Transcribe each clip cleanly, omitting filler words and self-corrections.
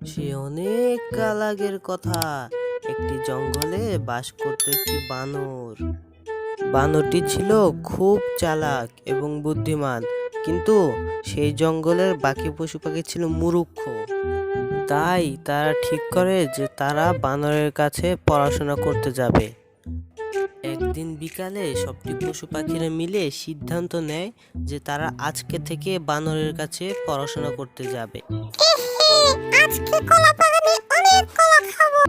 সে অনেক কাল আগের কথা। একটি জঙ্গলে বাস করত একটি বানর। বানরটি ছিল খুব চালাক এবং বুদ্ধিমান, কিন্তু সেই জঙ্গলের বাকি পশু পাখি ছিল মূর্খ। তাই তারা ঠিক করে যে তারা বানরের কাছে পড়াশোনা করতে যাবে। একদিন বিকালে সবটি পশু পাখিরা মিলে সিদ্ধান্ত নেয় যে তারা আজকে থেকে বানরের কাছে পড়াশোনা করতে যাবে। আজকে কলা বাগানে অনেক কলা খাবো।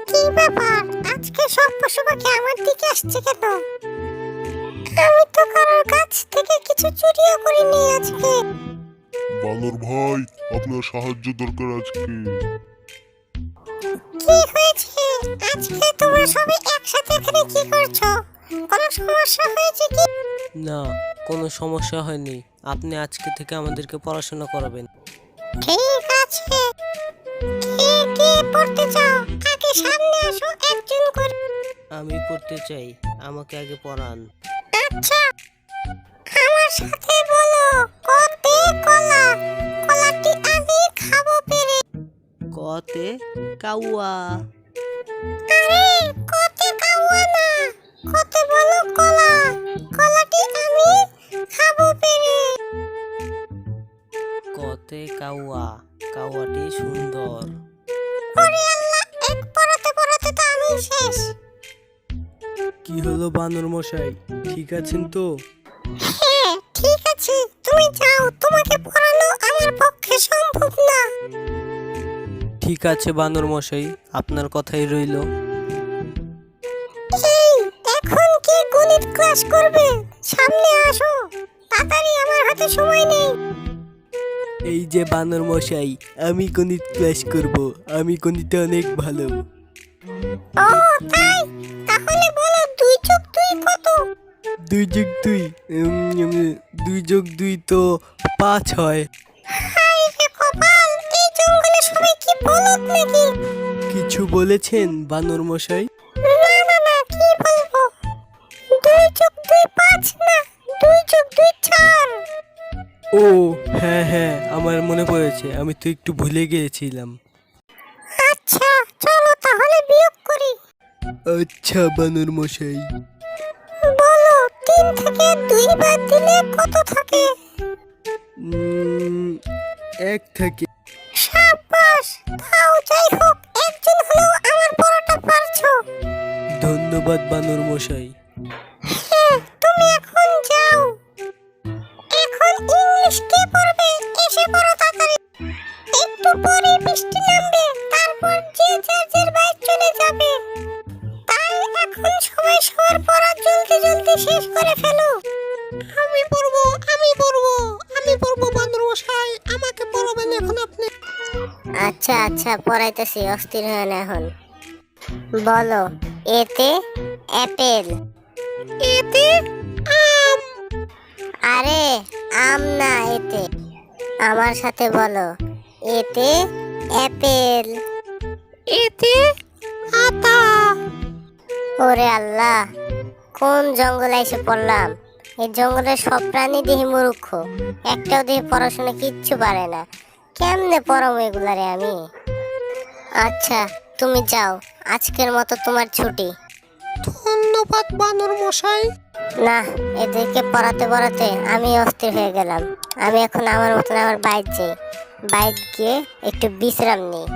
কি ব্যাপার, আজকে সব পশু পাখি আমার দিকে আসছে কেন? আমি তো কারোর কাছ থেকে কিছু চুরিও করিনি আজকে। বানর ভাই, আপনার সাহায্য দরকার আজকে। কি হয়েছে? আজকে তোমরা সবাই একসাথে এখানে কি করছো? কোনো সমস্যা হয়েছে কি? না, কোনো সমস্যা হয়নি। আপনি আজকে থেকে আমাদেরকে পড়াশোনা করাবেন। ঠিক আছে, কে কে পড়তে চাও আগে সামনে আসো, একজন করে। আমি পড়তে চাই, আমাকে আগে পড়ান। আচ্ছা, আমার সাথে বলো, কতে কলা, কলাটি আমি খাবো পেরে। কতে কাউয়া। আরে কতে কাউয়া না, কতে বলো কলা, কলাটি আমি খাবো পেরে। কতে কাউয়া, কাউয়াটি সুন্দর। ওরে আল্লাহ, এক পড়াতে পড়াতে তো আমি শেষ। কি হলো বানর মশাই, ঠিক আছেন তো? হ্যাঁ ঠিক আছে, তুমি যাও, তোমাকে পড়ানো আমার পক্ষে সম্ভব না। ঠিক আছে বানর মশাই, আপনার কথাই রইল। এই, এখন কি গণিত ক্লাস করবে? সামনে আসো তাড়াতাড়ি, আমার হাতে সময় নেই। এই যে বানর মশাই, আমি গণিত ক্লাস করব। আমি গণিতে অনেক ভালো। ও তাই? তাহলে বলো 2 + 2 কত? 2 + 2, 2 + 2 তো 5 হয়। হাই রে কপাল, এই জঙ্গলে সবাই কি বলদ নাকি? কিছু বলেছেন বানর মশাই? না না না, কি বলবো, 2 + 2 5 না, 2 + 2 4। ও হ্যাঁ হ্যাঁ, আমার মনে পড়েছে, আমি তো একটু ভুলে গিয়েছিলাম। আচ্ছা চলো তাহলে বিয়োগ করি। আচ্ছা বানর মশাই। বলো, 3 থেকে 2 বাদ দিলে কত থাকে? 1 থাকে। সাবাস, তাও যাই হোক, একজন হলেও আমার পড়াটা পারছো। ধন্যবাদ বানর মশাই। হ্যাঁ, তুমি এখন যাও। এখন ইংলিশ কে পড়বে? এসে পড়ো তাড়াতাড়ি। একটু পরে বৃষ্টি নামবে, তারপর যে যার যার বাইরে চলে যাবে। তাই এখন সবাই সবার পড়া জলদি জলদি শেষ করে ফেলো। আমি পড়বো, আমি পড়বো, আমি পড়বো বানর মশাই, আমাকে পড়াবেন এখন আপনি। আচ্ছা আচ্ছা, পড়াইতেছি, অস্থির হয় না এখন। বলো, এতে অ্যাপেল। এতে আম। আরে আম না, এতে। আমার সাথে বলো, এতে অ্যাপেল। এতে আতা। ওরে আল্লাহ, কোন জঙ্গলে এসে পড়লাম? এই জঙ্গলের সব প্রাণী দেখি মূর্খ, একটাও দেখি পড়াশোনা কিচ্ছু পারে না। কেমনে পড়াবো এগুলারে আমি? আচ্ছা তুমি যাও, আজকের মতো তোমার ছুটি। ধন্যবাদ বানর মশাই। না, এদেরকে পড়াতে পড়াতে আমি অস্থির হয়ে গেলাম। আমি এখন আমার মতন আমার বাইরে যাই, বাইরে গিয়ে একটু বিশ্রাম নিই।